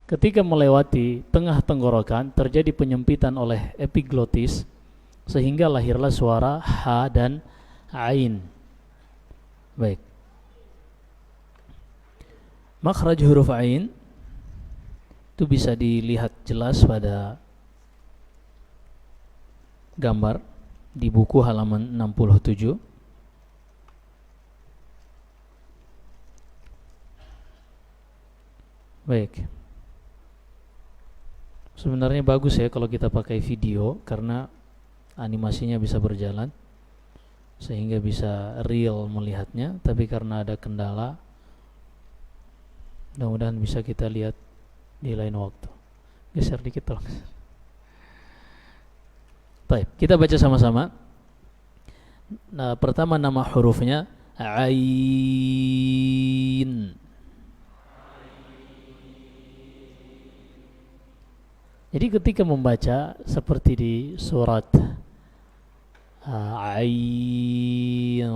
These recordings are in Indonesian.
ketika melewati tengah tenggorokan terjadi penyempitan oleh epiglotis sehingga lahirlah suara ha dan ain. Baik. Makhraj huruf ain itu bisa dilihat jelas pada gambar di buku halaman 67. Baik. Sebenarnya bagus ya kalau kita pakai video karena animasinya bisa berjalan sehingga bisa real melihatnya, tapi karena ada kendala mudah-mudahan bisa kita lihat di lain waktu. Geser dikit tolong. Baik, kita baca sama-sama. Nah, pertama nama hurufnya ain. Jadi ketika membaca seperti di surat ain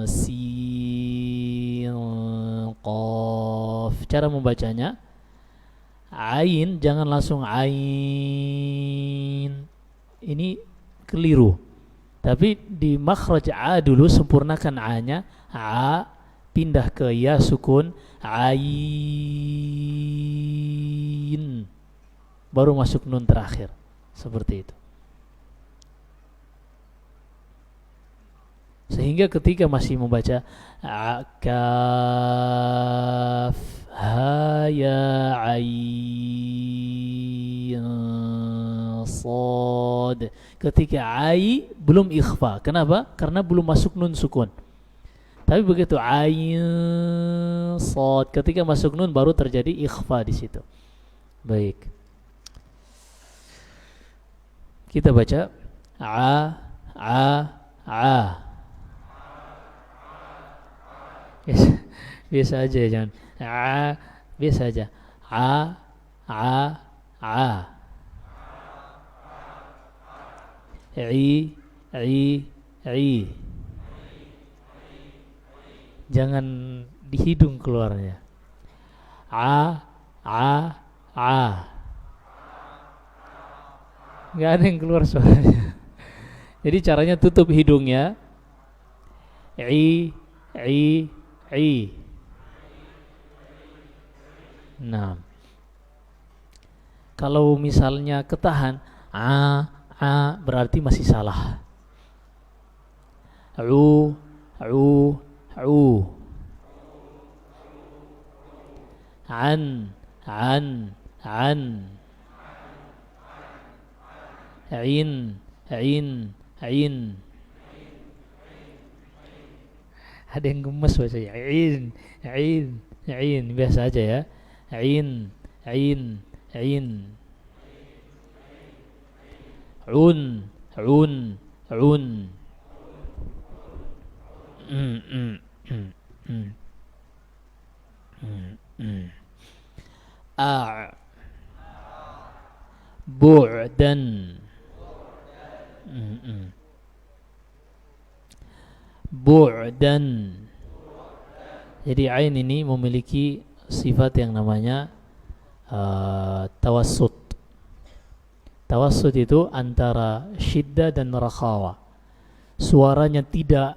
sin qaf, cara membacanya ain jangan langsung ain, ini keliru. Tapi di makhraj a dulu sempurnakan a-nya, a pindah ke ya sukun ain, baru masuk nun terakhir, seperti itu. Sehingga ketika masih membaca kaf ha ya ain sad, ketika ai belum ikhfa. Kenapa? Karena belum masuk nun sukun. Tapi begitu ain sad, ketika masuk nun baru terjadi ikhfa di situ. Baik. Kita baca a. Biasa aja ya, jangan biasa aja. A. I. Jangan di hidung keluarnya. A. Nggak ada yang keluar suaranya. Jadi caranya tutup hidungnya. I. Nah, kalau misalnya ketahan a berarti masih salah. An. Ain. Ada yang gemes bacanya. Ain. Biasa aja ya. Ain. Un. A. Bu'dan. Bu'dan. Jadi ain ini memiliki sifat yang namanya tawassut. Tawassut itu antara syiddah dan rakhawa. Suaranya tidak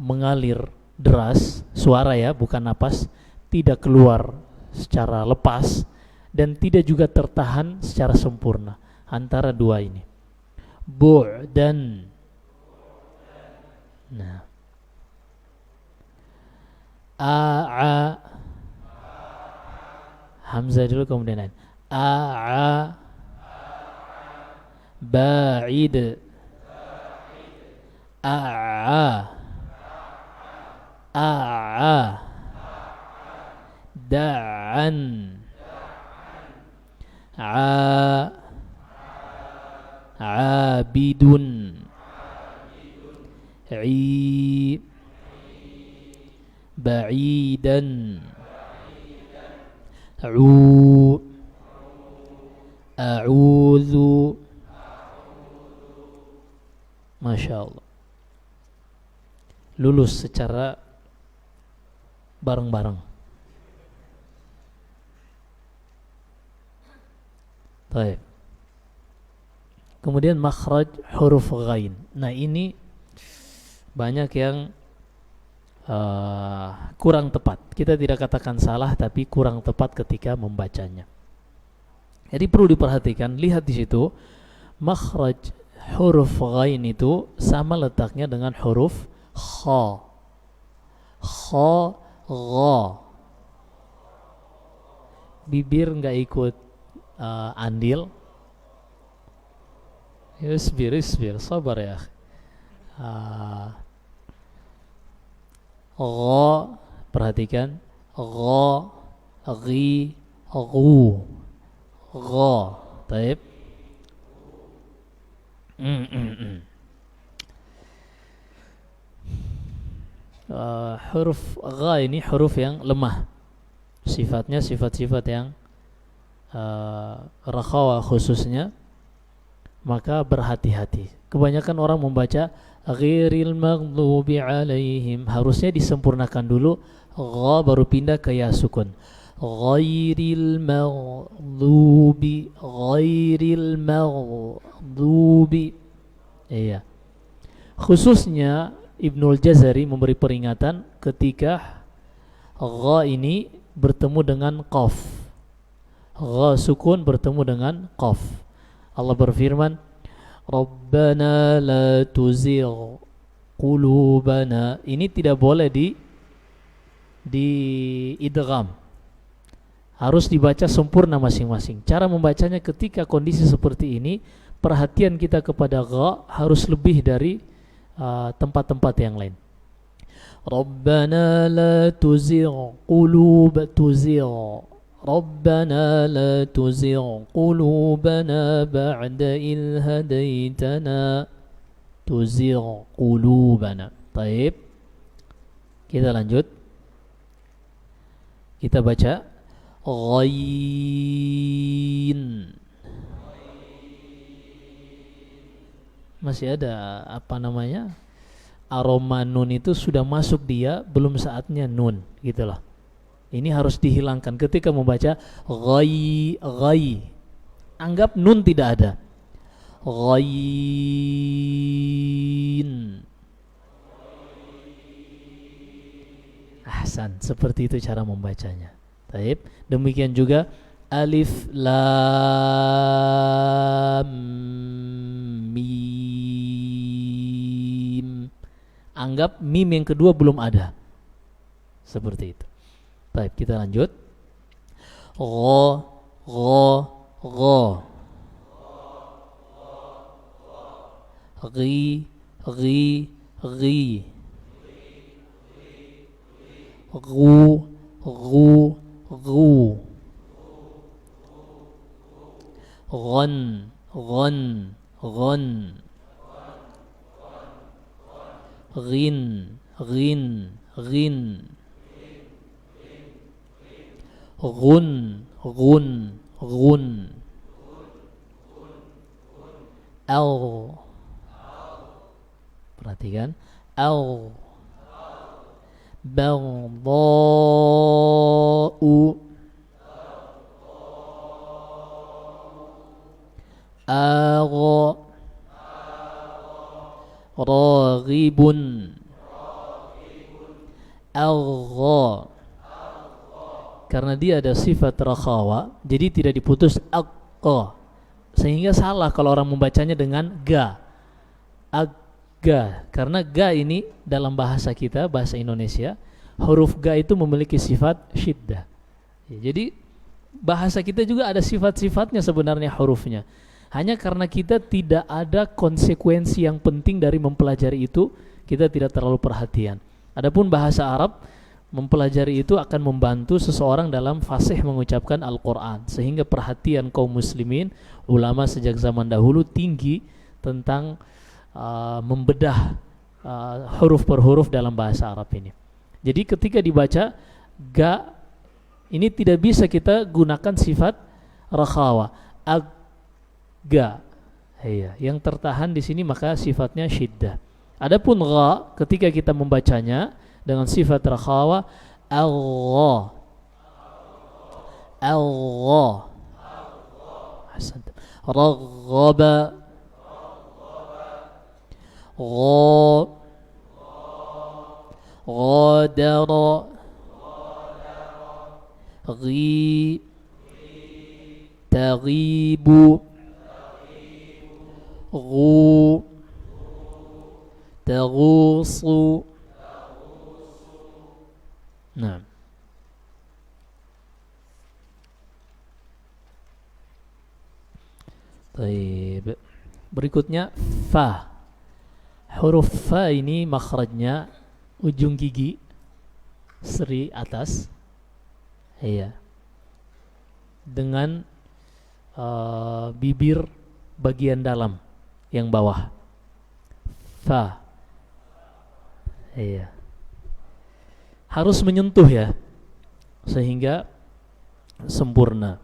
mengalir deras, suara ya, bukan napas, tidak keluar secara lepas dan tidak juga tertahan secara sempurna. Antara dua ini. Bu'dan. Nah. A. Hamzah dulu kemudian ain. A. Ba'id. A. Da'an. Abidun. Ba'idan. A'udzu. Masya Allah. Lulus secara bareng-bareng. Baik. Kemudian makhraj huruf ghain. Nah, ini banyak yang kurang tepat. Kita tidak katakan salah, tapi kurang tepat ketika membacanya. Jadi perlu diperhatikan, lihat di situ makhraj huruf ghain itu sama letaknya dengan huruf kha. Kha, gha. Bibir nggak ikut andil. Isbir, sabar ya. Gha, perhatikan, gha, ghi, ghu, gha. Taib. Huruf gha ini huruf yang lemah. Sifatnya sifat-sifat yang rakhawa khususnya, maka berhati-hati. Kebanyakan orang membaca ghairil maghdubi alaihim, harusnya disempurnakan dulu gha baru pindah ke ya sukun. Ghairil maghdubi, ghairil maghdubi. Iya. Khususnya Ibnul Jazari memberi peringatan ketika gha ini bertemu dengan qaf. Gha sukun bertemu dengan qaf. Allah berfirman, Rabbana la tuzigh qulubana. Ini tidak boleh di idgham. Harus dibaca sempurna masing-masing. Cara membacanya ketika kondisi seperti ini, perhatian kita kepada gha harus lebih dari tempat-tempat yang lain. Rabbana la tuzigh tuzigh. Rabbana la tuzigh qulubana ba'da idh hadaitana. Tuzigh qulubana. Baik. Kita lanjut. Kita baca ghain. Masih ada apa namanya? Aroma nun itu sudah masuk dia, belum saatnya nun, gitulah. Ini harus dihilangkan ketika membaca ghai. Anggap nun tidak ada. Ghain. Ahsan, seperti itu cara membacanya. Baik, demikian juga alif lam mim. Anggap mim yang kedua belum ada. Seperti itu. Baik, kita lanjut. Gha, gha. Ghi, ghi, ghi. Ghu, ghu, ghu. Ghan, ghan, ghan. Ghin, ghin, ghin. Ghun, ghun, ghun. Al. Perhatikan. Al. Baghdha'u. Agha. Raghibun. Agha. Karena dia ada sifat rakhawa, jadi tidak diputus aqqa. Sehingga salah kalau orang membacanya dengan ga. Agga. Karena ga ini dalam bahasa kita, bahasa Indonesia, huruf ga itu memiliki sifat syiddah. Jadi bahasa kita juga ada sifat-sifatnya sebenarnya hurufnya. Hanya karena kita tidak ada konsekuensi yang penting dari mempelajari itu, kita tidak terlalu perhatian. Adapun bahasa Arab, mempelajari itu akan membantu seseorang dalam fasih mengucapkan Al-Quran, sehingga perhatian kaum muslimin, ulama sejak zaman dahulu tinggi tentang membedah huruf per huruf dalam bahasa Arab ini. Jadi ketika dibaca ga ini tidak bisa kita gunakan sifat rakhawa. Agga, iya, yang tertahan di sini maka sifatnya syiddah. Adapun gha ketika kita membacanya dengan sifat rakhawa, Allah, Allah. ahsantum. Raghaba, gha, ghadara, ghi, taghibu, ghu, taghusu. Nah, baik. Berikutnya fa. Huruf fa ini makhrajnya ujung gigi seri atas, iya, dengan bibir bagian dalam yang bawah. Fa, iya, harus menyentuh ya, sehingga sempurna.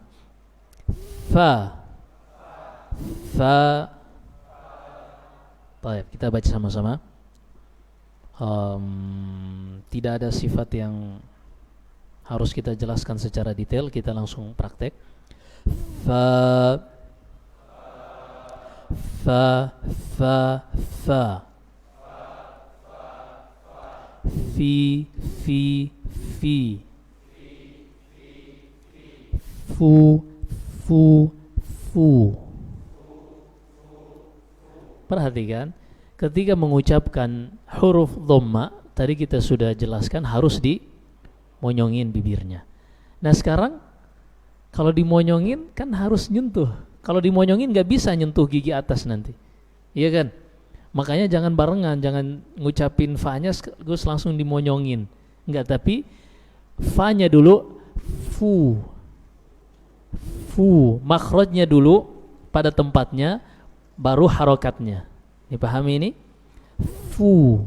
Fa, fa. Baik, kita baca sama-sama. Tidak ada sifat yang harus kita jelaskan secara detail, kita langsung praktek. Fa, fa, fa, fa. Fi, fi, fi. Fu, fu, fu. Perhatikan, ketika mengucapkan huruf dhamma, tadi kita sudah jelaskan harus dimonyongin bibirnya. Nah sekarang kalau dimonyongin kan harus nyentuh. Kalau dimonyongin nggak bisa nyentuh gigi atas nanti, iya kan? Makanya jangan barengan, jangan ngucapin fa-nya terus langsung dimonyongin. Enggak, tapi fa-nya dulu, fu, fu, makhrajnya dulu pada tempatnya, baru harokatnya. Dipahami ini? Fu.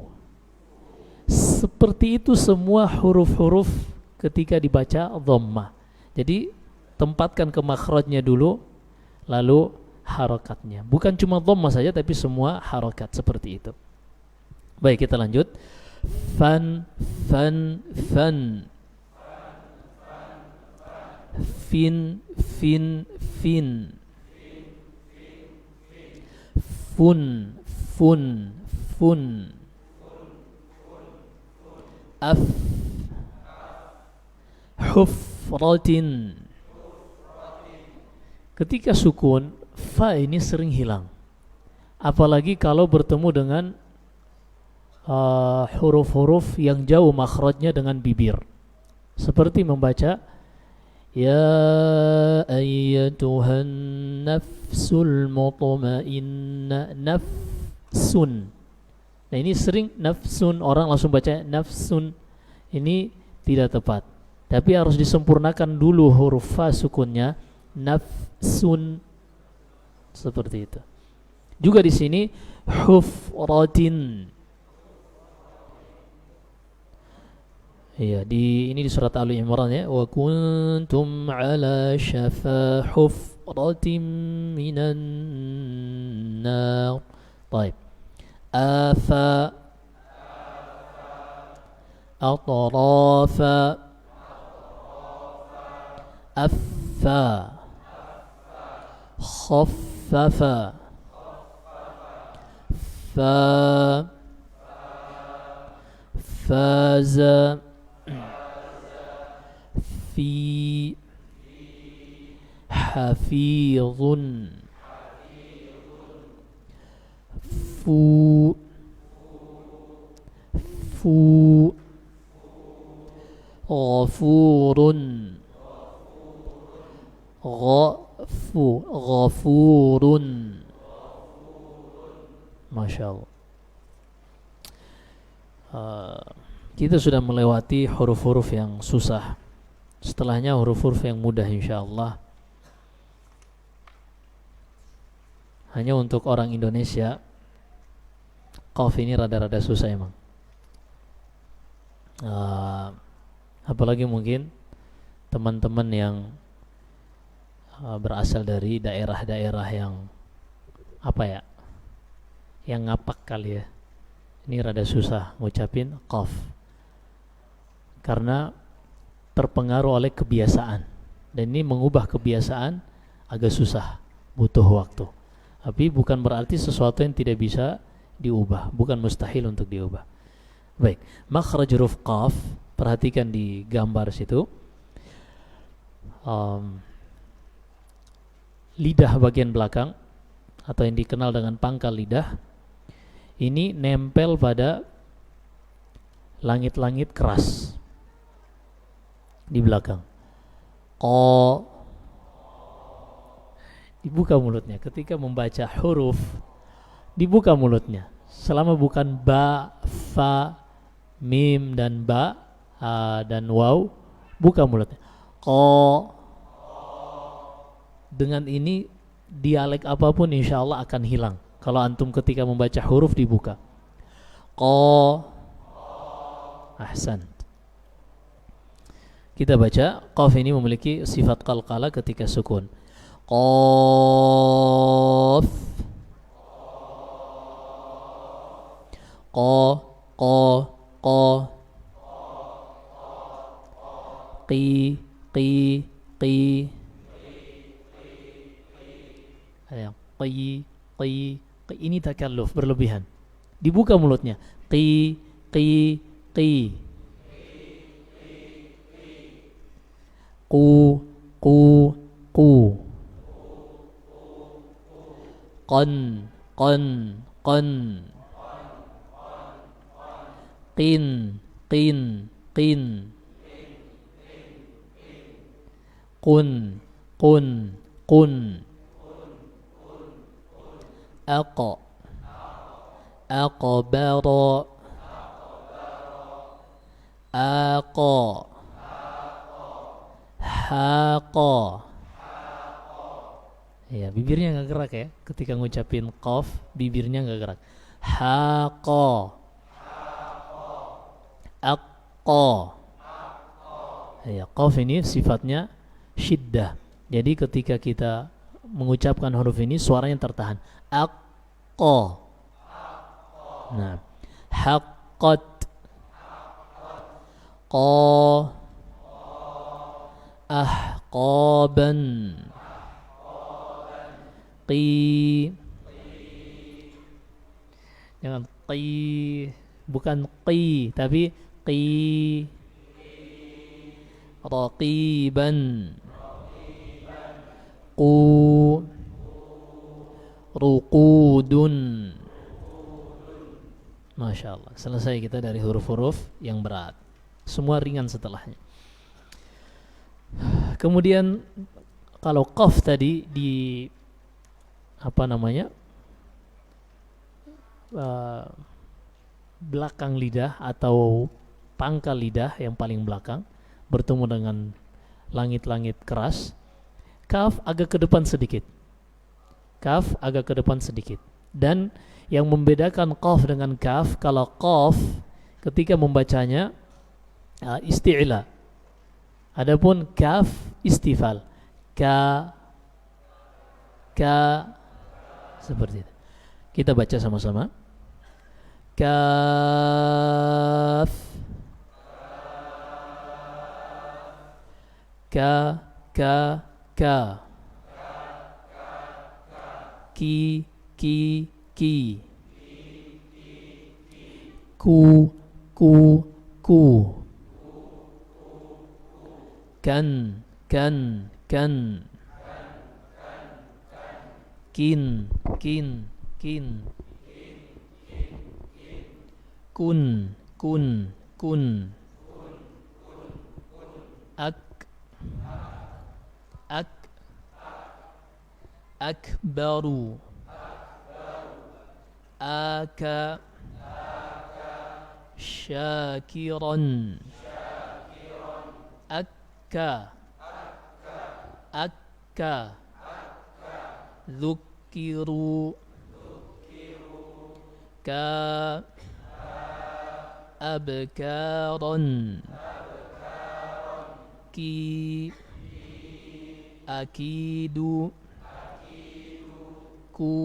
Seperti itu semua huruf-huruf ketika dibaca dhamma. Jadi tempatkan ke makhrajnya dulu, lalu harokatnya. Bukan cuma dhamma saja, tapi semua harokat seperti itu. Baik, kita lanjut. Fan, fan, fan. Fin, fin, fin. Fun, fun, fun. Af, hufratin. Ketika sukun, fa ini sering hilang. Apalagi kalau bertemu dengan huruf-huruf yang jauh makhrajnya dengan bibir. Seperti membaca ya ayyatuhan nafsul mutmainnah, nafsun. Nah ini sering nafsun, orang langsung baca nafsun. Ini tidak tepat. Tapi harus disempurnakan dulu huruf fa sukunnya, nafsun. Seperti itu. Juga di sini hufratin. Iya, ini di surat Ali Imran ya. Wa kuntum ala syafa hufratin minan nar. Baik. Afa, atrafa, affa, khaffafa, fa, faza, fi, hafizun, fu, fu, ghafurun, ghafurun. Masya Allah. Kita sudah melewati huruf-huruf yang susah. Setelahnya huruf-huruf yang mudah insyaallah. Hanya untuk orang Indonesia, qaf ini rada-rada susah emang. Apalagi mungkin teman-teman yang berasal dari daerah-daerah yang apa ya, yang ngapak kali ya. Ini rada susah ngucapin qaf karena terpengaruh oleh kebiasaan, dan ini mengubah kebiasaan agak susah. butuh waktu. Tapi bukan berarti sesuatu yang tidak bisa diubah, bukan mustahil untuk diubah. Baik, makhraj huruf qaf, perhatikan di gambar situ. Lidah bagian belakang atau yang dikenal dengan pangkal lidah ini nempel pada langit-langit keras di belakang. Qa, dibuka mulutnya ketika membaca huruf, dibuka mulutnya selama bukan ba, fa, mim dan ba, dan waw, buka mulutnya. Qa. Dengan ini dialek apapun insya Allah akan hilang kalau antum ketika membaca huruf dibuka. Qa. Ahsan. Kita baca qaf ini memiliki sifat qalqalah ketika sukun. Qaf. Qa, qa, qa. Qi, qi, qi. Ada yang qi, qi, qi. Ini takalluf berlebihan. Dibuka mulutnya. Qi, qi, qi. Qu, qu, qu. Qan, qan, qan. Qin, qin, qin. Qun, qun, qun. Aqa, aqbara. Aqa, haqa. Ya, bibirnya nggak gerak ya. Ketika ngucapin qaf, bibirnya nggak gerak. Haqa, aqqa. Ya, qaf ini sifatnya syiddah. Jadi ketika kita mengucapkan huruf ini suaranya tertahan. Aqqa. Nah, haqqat. Qa, ahqaban. Qi. Jangan qi, bukan qi tapi qi. Raqiban. Qu, ruqudun. Masya Allah, selesai kita dari huruf-huruf yang berat. Semua ringan setelahnya. Kemudian kalau qaf tadi di belakang lidah atau pangkal lidah yang paling belakang bertemu dengan langit-langit keras, kaf agak ke depan sedikit. Kaf agak ke depan sedikit. Dan yang membedakan qaf dengan kaf, kalau qaf ketika membacanya isti'la. Adapun kaf istifal. Ka, seperti itu. Kita baca sama-sama. Kaf, ka, ka, ka. Ki, ki, ki. Ku, ku, ku. Kan, kan, kan. Kin, kin, kin. Kun, kun, kun. Ak, ak. Akbaru. Aka. Syakiran. Akka. Akka. Dzukiru. Ka. Abkaran. Ki. Akidu. Ku.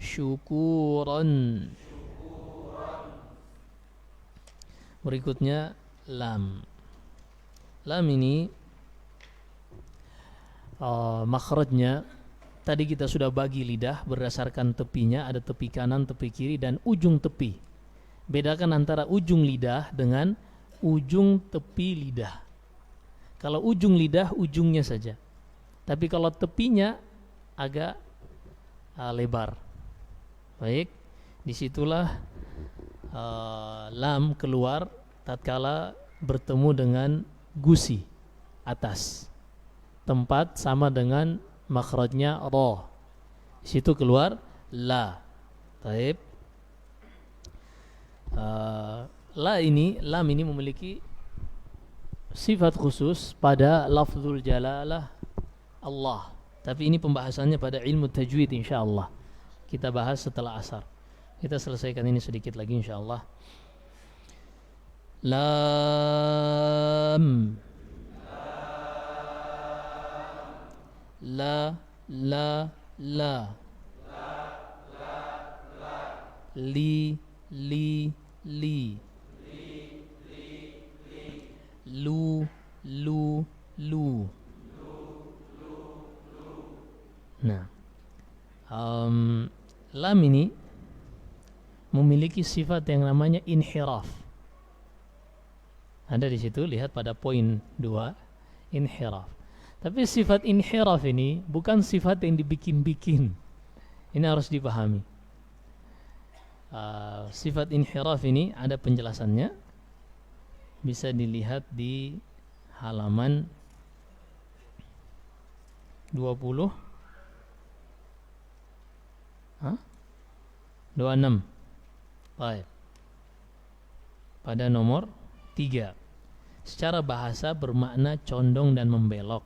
Syukuran. Berikutnya lam. Lam ini makhrajnya. Tadi kita sudah bagi lidah berdasarkan tepinya, ada tepi kanan, tepi kiri, dan ujung tepi. Bedakan antara ujung lidah dengan ujung tepi lidah. Kalau ujung lidah, ujungnya saja. Tapi kalau tepinya agak lebar. Baik, disitulah lam keluar tatkala bertemu dengan gusi atas. Tempat sama dengan makhrajnya ra. Di situ keluar la. Baik. Lam ini memiliki sifat khusus pada lafzul jalalah Allah. Tapi ini pembahasannya pada ilmu tajwid insyaallah. Kita bahas setelah asar. Kita selesaikan ini sedikit lagi insyaallah. Lam. La. Li. Lu. Nah, lam ini memiliki sifat yang namanya inhiraf. Ada di situ, lihat pada poin 2, inhiraf. Tapi sifat inhiraf ini bukan sifat yang dibikin-bikin. Ini harus dipahami. Sifat inhiraf ini ada penjelasannya. Bisa dilihat di halaman 20 26. Baik. Pada nomor 3. Secara bahasa bermakna condong dan membelok.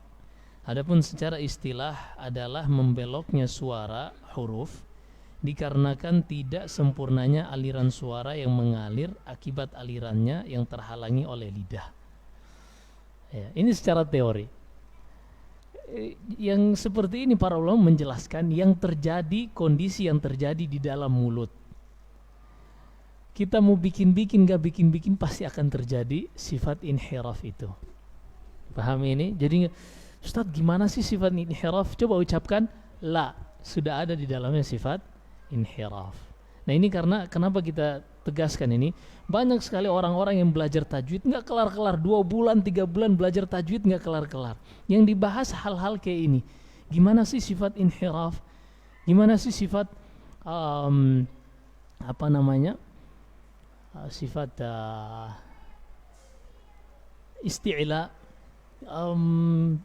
Adapun secara istilah adalah membeloknya suara huruf dikarenakan tidak sempurnanya aliran suara yang mengalir akibat alirannya yang terhalangi oleh lidah. Ya, ini secara teori. Yang seperti ini para ulama menjelaskan yang terjadi, kondisi yang terjadi di dalam mulut. Kita mau bikin-bikin gak bikin-bikin pasti akan terjadi sifat inhiraf itu. Paham ini? Jadi Ustaz, gimana sih sifat inhiraf? Coba ucapkan la. Sudah ada di dalamnya sifat inhiraf. Nah ini karena kenapa kita tegaskan ini? Banyak sekali orang-orang yang belajar tajwid nggak kelar-kelar, 2 bulan 3 bulan belajar tajwid nggak kelar-kelar. Yang dibahas hal-hal kayak ini. Gimana sih sifat inhiraf? Gimana sih sifat sifat isti'la?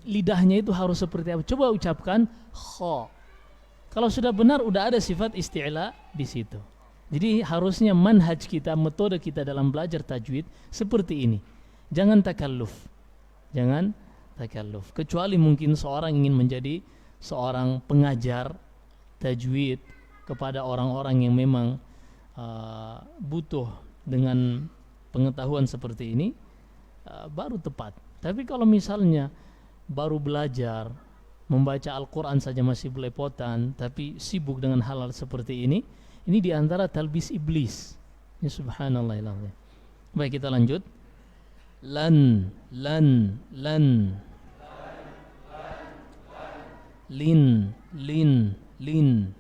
Lidahnya itu harus seperti apa? Coba ucapkan kha. Kalau sudah benar, udah ada sifat isti'la di situ. Jadi harusnya manhaj kita, metode kita dalam belajar tajwid seperti ini. Jangan takalluf. Kecuali mungkin seorang ingin menjadi seorang pengajar tajwid kepada orang-orang yang memang butuh dengan pengetahuan seperti ini, baru tepat. Tapi kalau misalnya baru belajar membaca Al-Quran saja masih belepotan, tapi sibuk dengan hal-hal seperti ini diantara talbis iblis. Ya subhanallah. Baik, kita lanjut. Lan. Lin. Lun.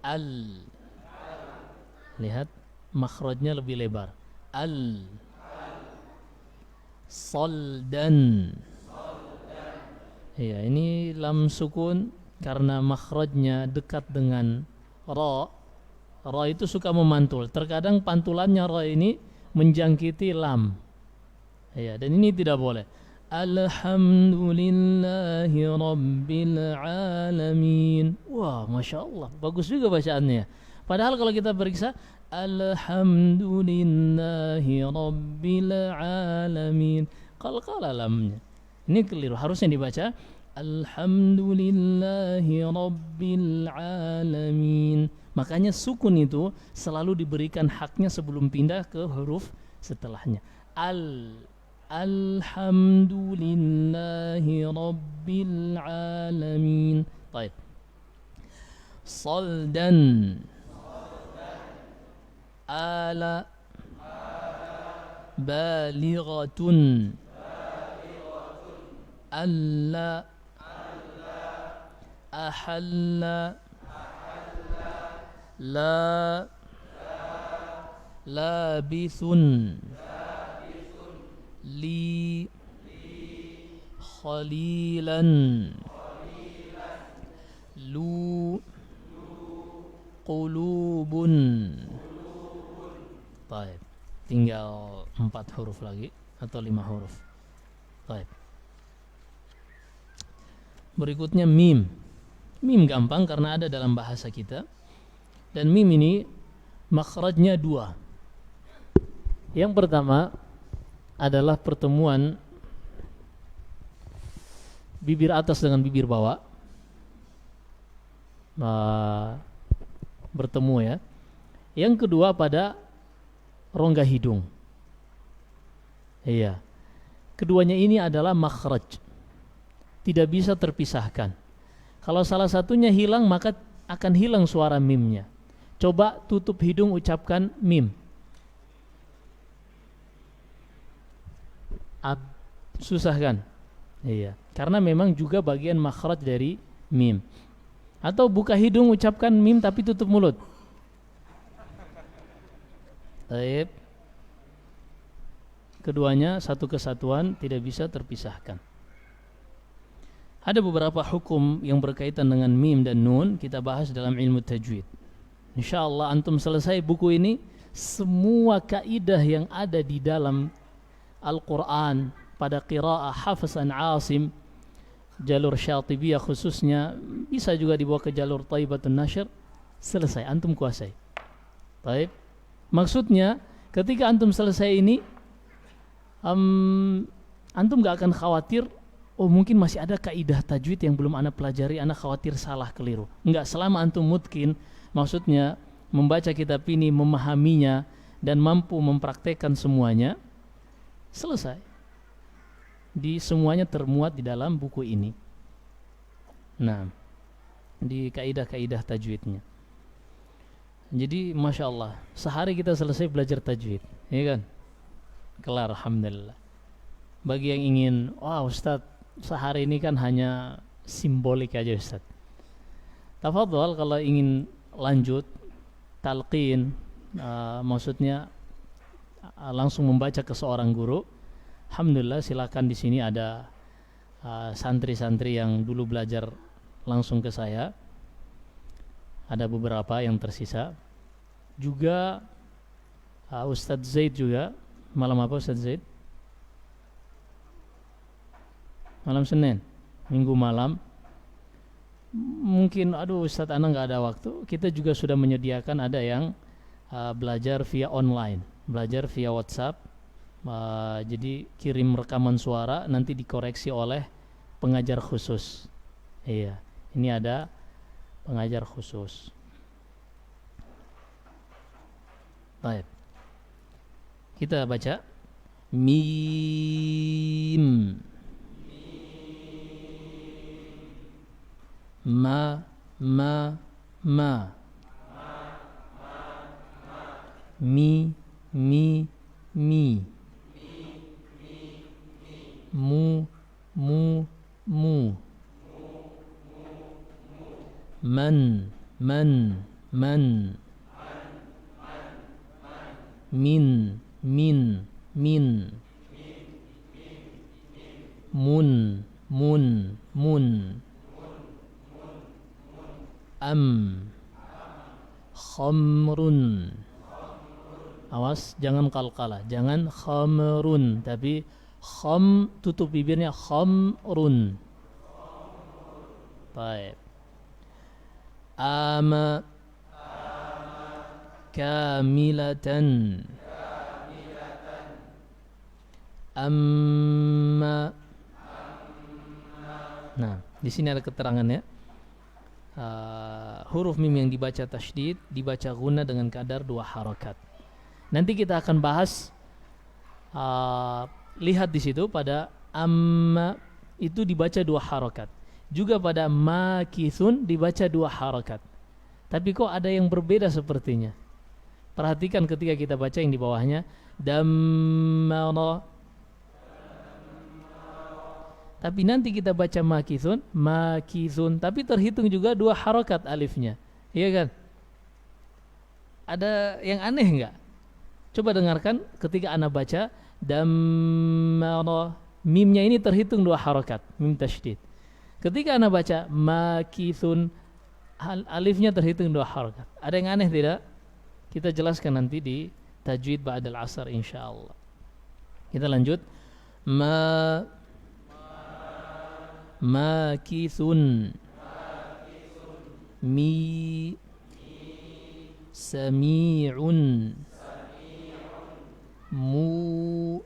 Al. Lihat makhrajnya lebih lebar. Al. Saldan. Ya, ini lam sukun karena makhrajnya dekat dengan ra. Ra itu suka memantul. Terkadang pantulannya ra ini menjangkiti lam. Ya, dan ini tidak boleh. Alhamdulillahi Rabbil Alamin. Wah, Masya Allah, bagus juga bacaannya. Padahal kalau kita periksa Alhamdulillahi Rabbil Alamin, qalqala lamnya. Ini keliru, harusnya dibaca Alhamdulillahi Rabbil Alamin. Makanya sukun itu selalu diberikan haknya sebelum pindah ke huruf setelahnya. Alhamdulillahi Rabbil Alamin. Baik. Saldan. Ala. balighatun alla ahalla la labithun li khalilan lu qulubun. Baik, tinggal 4 huruf lagi atau 5 huruf. Baik. Berikutnya mim. Mim gampang karena ada dalam bahasa kita. Dan mim ini makhrajnya 2. Yang pertama adalah pertemuan bibir atas dengan bibir bawah. Bertemu ya. Yang kedua pada rongga hidung. Iya. Keduanya ini adalah makhraj. Tidak bisa terpisahkan. Kalau salah satunya hilang maka akan hilang suara mimnya. Coba tutup hidung ucapkan mim. Susah kan? Iya. Karena memang juga bagian makhraj dari mim. Atau buka hidung ucapkan mim tapi tutup mulut. Baik. Keduanya satu kesatuan, tidak bisa terpisahkan. Ada beberapa hukum yang berkaitan dengan mim dan nun kita bahas dalam ilmu tajwid. Insyaallah antum selesai buku ini, semua kaidah yang ada di dalam Al-Quran pada qiraah Hafs an Asim, jalur Syatibiyah khususnya, bisa juga dibawa ke jalur Thaibatun Nashr, selesai, antum kuasai. Baik. Maksudnya ketika antum selesai ini, antum gak akan khawatir, oh mungkin masih ada kaidah tajwid yang belum ana pelajari, ana khawatir salah keliru. Enggak, selama antum mutkin, maksudnya membaca kitab ini, memahaminya dan mampu mempraktekkan semuanya, selesai. Di semuanya termuat di dalam buku ini. Nah, di kaidah-kaidah tajwidnya. Jadi Masya Allah, sehari kita selesai belajar tajwid, ya kan? Kelar, alhamdulillah. Bagi yang ingin, wah Ustadz, sehari ini kan hanya simbolik aja Ustadz. Tafadhol kalau ingin lanjut talqin, maksudnya langsung membaca ke seorang guru, alhamdulillah silakan. Di sini ada santri-santri yang dulu belajar langsung ke saya. Ada beberapa yang tersisa. Juga Ustadz Zaid juga. Malam apa Ustadz Zaid? Malam Senin, Minggu malam. Mungkin aduh Ustadz ana gak ada waktu. Kita juga sudah menyediakan ada yang belajar via online, belajar via WhatsApp. Jadi kirim rekaman suara, nanti dikoreksi oleh pengajar khusus. Iya, ini ada pengajar khusus. Baik. Kita baca mim, ma mi mi mu man min mun am khamrun. Awas jangan qalqalah, jangan khamrun, tapi kham, tutup bibirnya, khamrun. Baik. Ama kamilatan amma. Nah, di sini ada keterangannya. Huruf mim yang dibaca tasydid dibaca gunna dengan kadar 2 harakat. Nanti kita akan bahas, lihat di situ pada amma itu dibaca 2 harakat. Juga pada makithun dibaca 2 harakat. Tapi kok ada yang berbeda sepertinya. Perhatikan ketika kita baca yang di bawahnya, dammara. Tapi nanti kita baca makithun, tapi terhitung juga 2 harokat alifnya, iya kan? Ada yang aneh enggak? Coba dengarkan ketika ana baca dammara, mimnya ini terhitung 2 harokat, mim tasydid. Ketika ana baca makithun, alifnya terhitung 2 harokat. Ada yang aneh tidak? Kita jelaskan nanti di tajwid ba'dal asar insyaallah. Kita lanjut. Makithun, mi sami'un, mu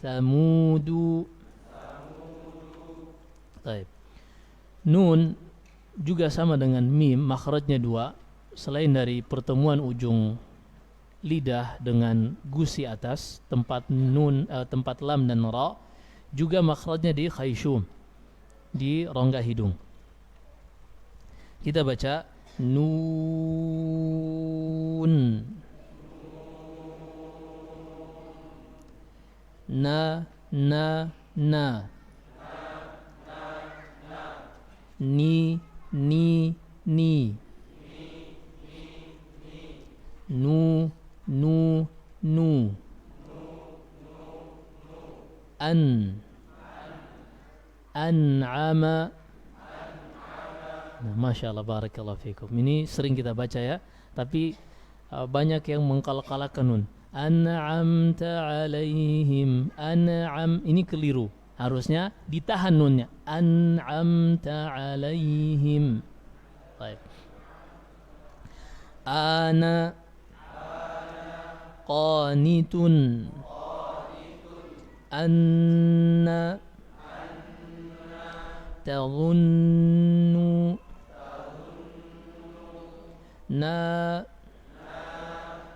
samudu. Baik. Nun juga sama dengan mim, makhrajnya 2. Selain dari pertemuan ujung lidah dengan gusi atas, tempat nun, tempat lam dan ra, juga makhrajnya di khayshum, di rongga hidung. Kita baca nun, na, ni, ni, nu, an'ama. Nah, Masya Allah, barakallahu fikum. Ini sering kita baca ya, tapi banyak yang mengkalak-kalakkan nun. An'amta alaihim, an'am, ini keliru. Harusnya ditahan nunnya. An'amta alaihim. Baik. Ana qanitun, anna tadhunnu,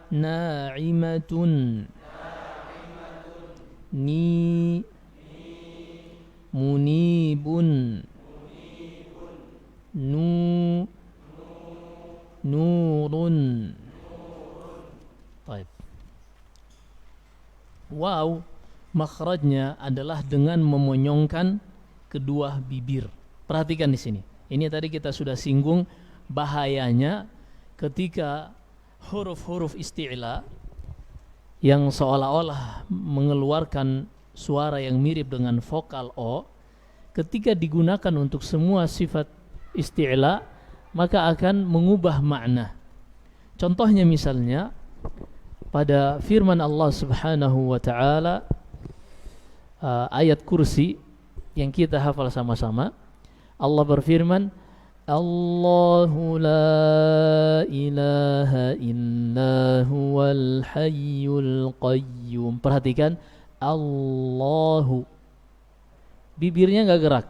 na'imatun, ni munibun, nurun. Baik. Waw makhrajnya adalah dengan memonyongkan kedua bibir. Perhatikan di sini. Ini tadi kita sudah singgung bahayanya ketika huruf-huruf isti'la yang seolah-olah mengeluarkan suara yang mirip dengan vokal o, ketika digunakan untuk semua sifat isti'la maka akan mengubah makna. Contohnya misalnya pada firman Allah Subhanahu wa taala, ayat kursi yang kita hafal sama-sama. Allah berfirman, Allahu la ilaha illa huwal hayyul qayyum. Perhatikan, Allahu, bibirnya enggak gerak.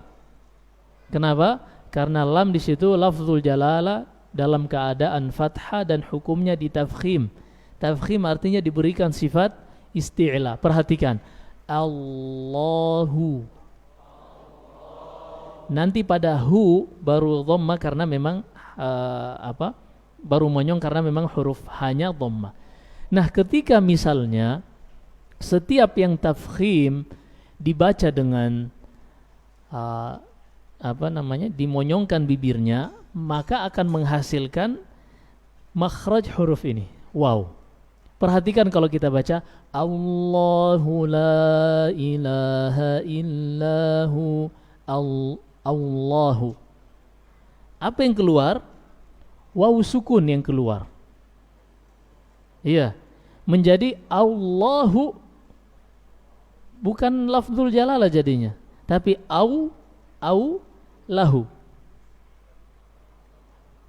Kenapa? Karena lam di situ lafzul jalalah dalam keadaan fathah dan hukumnya ditafkhim. Tafkhim artinya diberikan sifat isti'la. Perhatikan, Allahu. Nanti pada hu baru dhamma karena memang baru monyong karena memang huruf hanya dhamma. Nah, ketika misalnya setiap yang tafkhim dibaca dengan dimonyongkan bibirnya, maka akan menghasilkan makhraj huruf ini. Wow. Perhatikan kalau kita baca Allahu la ilaha illahu Allahu. Apa yang keluar? Waw sukun yang keluar. Iya. Menjadi Allahu, bukan lafzul jalalah jadinya, tapi au lahu.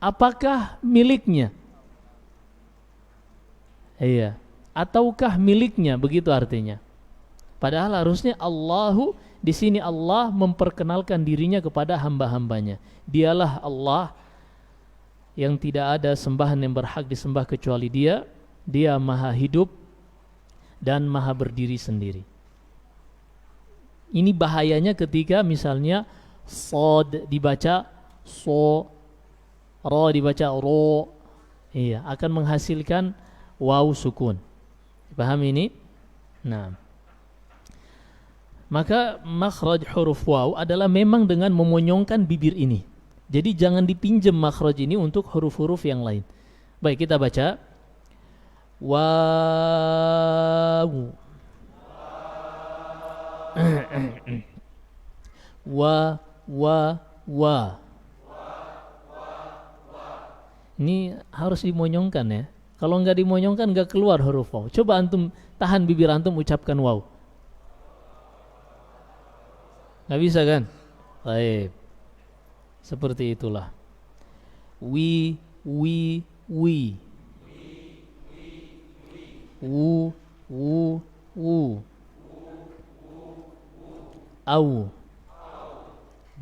Apakah miliknya? Iya, ataukah miliknya, begitu artinya. Padahal harusnya Allahu, di sini Allah memperkenalkan dirinya kepada hamba-hambanya. Dialah Allah yang tidak ada sembahan yang berhak disembah kecuali Dia. Dia maha hidup dan maha berdiri sendiri. Ini bahayanya ketika misalnya sod dibaca so, ro dibaca ro, iya, akan menghasilkan waw sukun. Paham ini? Nah, maka makhraj huruf waw adalah memang dengan memonyongkan bibir ini. Jadi jangan dipinjam makhraj ini untuk huruf-huruf yang lain. Baik, kita baca. Waw. Wa. Ini harus dimonyongkan ya. Kalau nggak dimonyongkan nggak keluar huruf waw. Coba antum tahan bibir antum ucapkan waw. Nggak bisa kan? Baik. Seperti itulah. Wi. Wu. Au.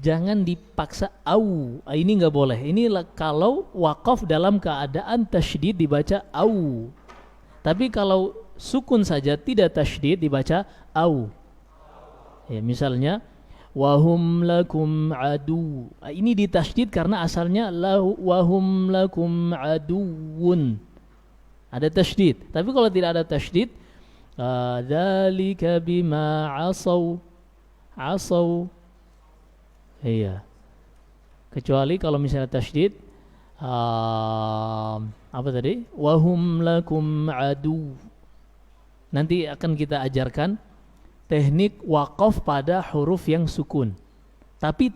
Jangan dipaksa au. Ini nggak boleh. Ini kalau waqaf dalam keadaan tasydid dibaca au. Tapi kalau sukun saja tidak tasydid dibaca au. Ya, misalnya wahum lakum adu. Ini ditasydid karena asalnya wahum lakum aduun. Ada tasydid. Tapi kalau tidak ada tasydid, dzalika bima asaw. Iya. Kecuali kalau misalnya tasydid, apa tadi? Wahum lakum adu. Nanti akan kita ajarkan teknik waqaf pada huruf yang sukun. Tapi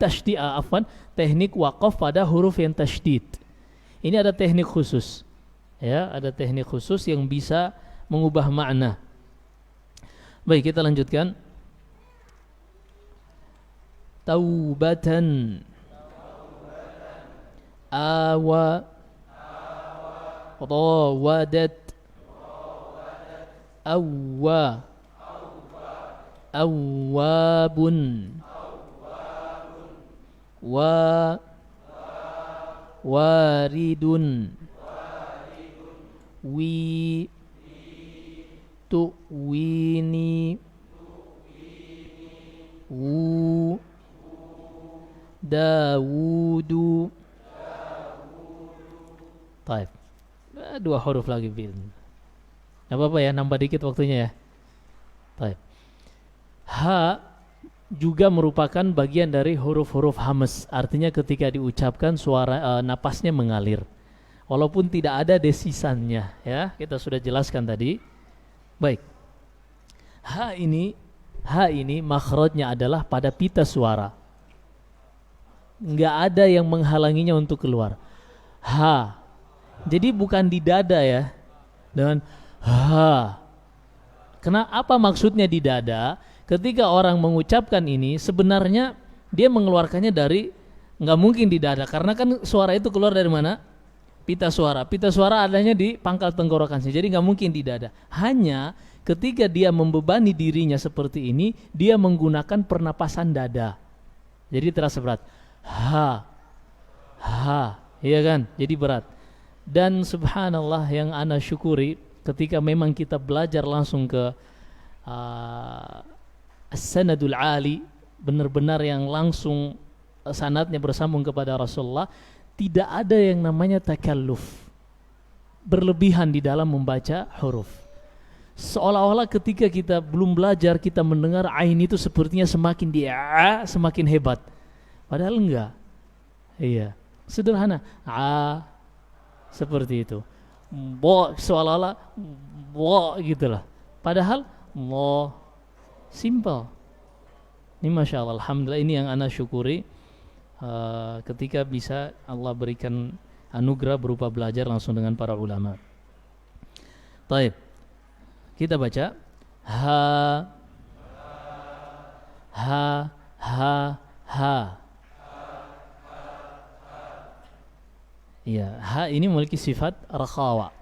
teknik waqaf pada huruf yang tasydid. Ini ada teknik khusus. Ya, ada teknik khusus yang bisa mengubah makna. Baik, kita lanjutkan. Taubatan. Awa. Rawadat. Awwa. Awwabun. Waridun. Tuwini. Dawudu. Taib. Dua huruf lagi. Gak apa-apa ya, nambah dikit waktunya ya. Taib. Ha juga merupakan bagian dari huruf-huruf hamas. Artinya ketika diucapkan suara napasnya mengalir. Walaupun tidak ada desisannya, ya, kita sudah jelaskan tadi. Baik. Ha ini makhrajnya adalah pada pita suara. Enggak ada yang menghalanginya untuk keluar. Ha. Jadi bukan di dada ya. Dengan ha. Kenapa maksudnya di dada? Ketika orang mengucapkan ini sebenarnya dia mengeluarkannya dari, enggak mungkin di dada karena kan suara itu keluar dari mana? Pita suara adanya di pangkal tenggorokan sih. Jadi nggak mungkin di dada. Hanya ketika dia membebani dirinya seperti ini, dia menggunakan pernapasan dada. Jadi terasa berat. Ha, iya kan? Jadi berat. Dan subhanallah yang ana syukuri ketika memang kita belajar langsung ke as-sanadul ali, benar-benar yang langsung sanadnya bersambung kepada Rasulullah. Tidak ada yang namanya takalluf, berlebihan di dalam membaca huruf. Seolah-olah ketika kita belum belajar, kita mendengar ain itu sepertinya semakin semakin hebat. Padahal enggak. Iya, sederhana. Seperti itu. Bo, seolah-olah bo gitulah. Padahal mo simple. Ini masya Allah, alhamdulillah, ini yang ana syukuri. Ketika bisa Allah berikan anugerah berupa belajar langsung dengan para ulama. Taib. Kita baca ha. Ya, ha ini memiliki sifat rakhawa.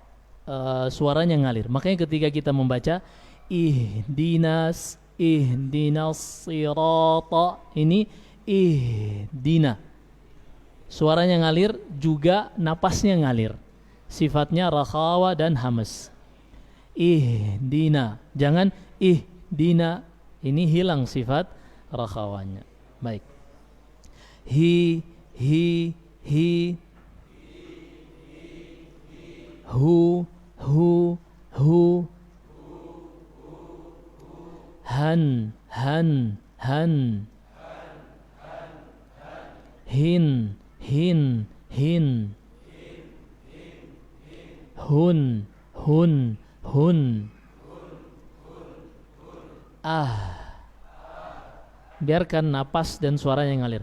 Suaranya ngalir. Makanya ketika kita membaca ihdinas sirata, ini ihdina, suaranya ngalir, juga napasnya ngalir. Sifatnya rakhawa dan hamas. Ihdina, jangan ihdina, ini hilang sifat rakhawanya. Baik. Hi hu han han han hin hin hin hun hun hun biarkan napas dan suara yang ngalir.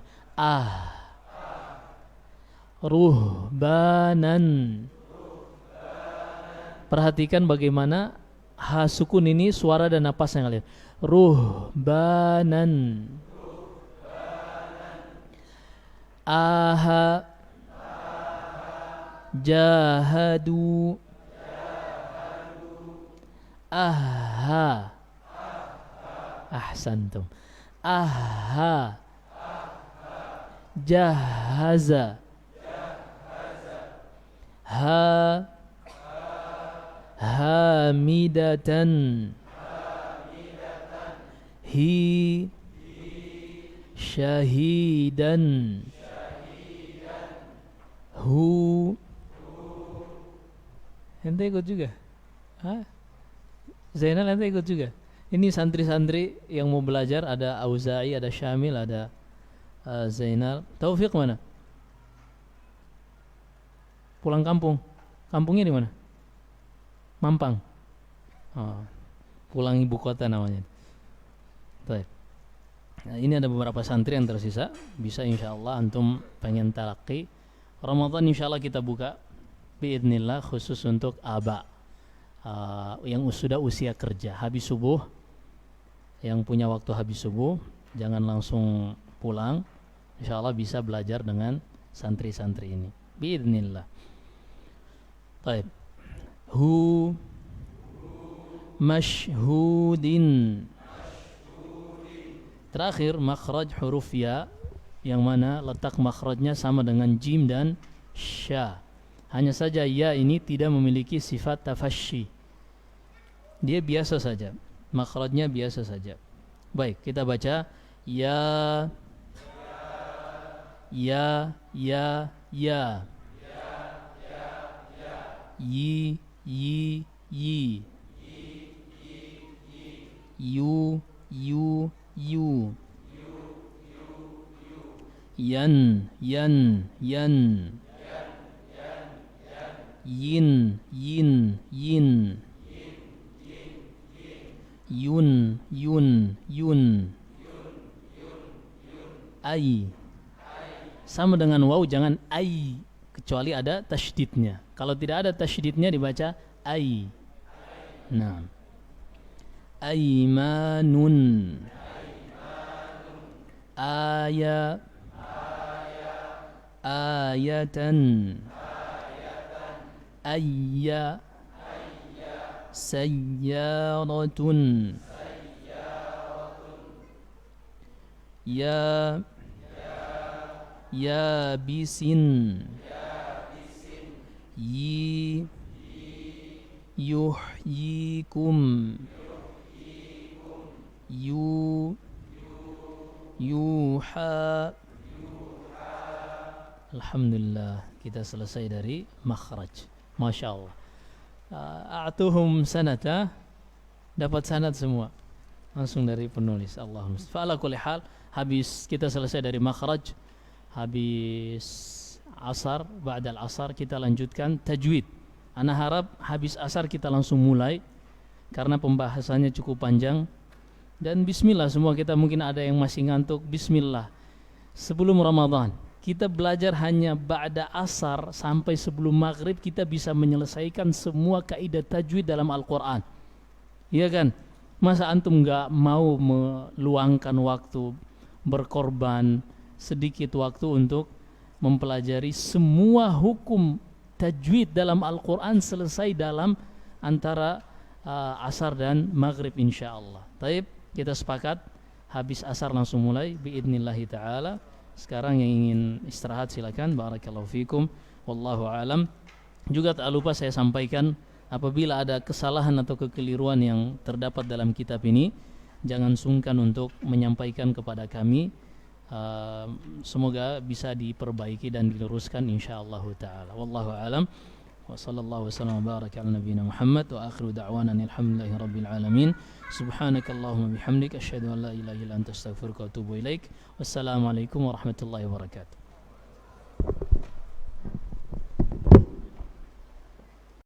Ruhbanan. Perhatikan bagaimana ha sukun ini suara dan napas yang ngalir. Ruhbanan. Aha jahadu. Aha. Ahsantum. Aha jahaza. Ha hamidatan. Hi syahidan. Hu ente ikut juga? Zainal ente ikut juga? Ini santri-santri yang mau belajar, ada Auza'i, ada Syamil, ada Zainal. Taufik mana? Pulang kampung. Kampungnya di mana? Mampang. Pulang ibu kota namanya. Baik. Nah, ini ada beberapa santri yang tersisa. Bisa insyaallah antum pengen talaqi Ramadan, insyaallah kita buka biidznillah khusus untuk aba yang sudah usia kerja habis subuh. Yang punya waktu habis subuh jangan langsung pulang, insyaallah bisa belajar dengan santri-santri ini biidznillah. Baik. Hu mashhudin. Terakhir makhraj huruf ya, yang mana letak makhrajnya sama dengan jim dan sya. Hanya saja ya ini tidak memiliki sifat tafasyi. Dia biasa saja, makhrajnya biasa saja. Baik, kita baca ya ya ya ya. Yi yi yi. Yu yu yu. Yan yan yan. Yin yin yin. Yun yun yun. Ai sama dengan waw, jangan ai kecuali ada tasydidnya. Kalau tidak ada tasydidnya dibaca ai. Nah, aimanun. Aya ayatan. Ayya sayyaratun. Ya yabisin. Yi yuhyikum. Yu yuha. Alhamdulillah, kita selesai dari makhraj. Masya Allah. A'tuhum sanata, dapat sanad semua langsung dari penulis. Allahumma fa'ala kulli hal. Habis kita selesai dari makhraj, habis asar, ba'dal asar kita lanjutkan tajwid. Ana harap habis asar kita langsung mulai karena pembahasannya cukup panjang. Dan bismillah, semua kita mungkin ada yang masih ngantuk. Bismillah, sebelum Ramadan kita belajar hanya ba'da asar sampai sebelum maghrib, kita bisa menyelesaikan semua kaidah tajwid dalam Al-Quran. Iya kan? Masa antum gak mau meluangkan waktu, berkorban sedikit waktu untuk mempelajari semua hukum tajwid dalam Al-Quran selesai dalam antara asar dan maghrib insyaallah. Taib, kita sepakat habis asar langsung mulai biidnillahi ta'ala. Sekarang yang ingin istirahat silakan. Barakallahu fikum. Wallahu alam. Juga tak lupa saya sampaikan, apabila ada kesalahan atau kekeliruan yang terdapat dalam kitab ini, jangan sungkan untuk menyampaikan kepada kami. Semoga bisa diperbaiki dan diluruskan insyaallah taala. Wallahu alam. Wa sallallahu wasallam wa baraka ala nabiyyina Muhammad wa akhiru da'wana alhamdulillahi rabbil alamin. Subhanakallahumma bihamdika asyhadu an la ilaha illa anta astaghfiruka wa atubu ilaik. Wassalamualaikum warahmatullahi wabarakatuh.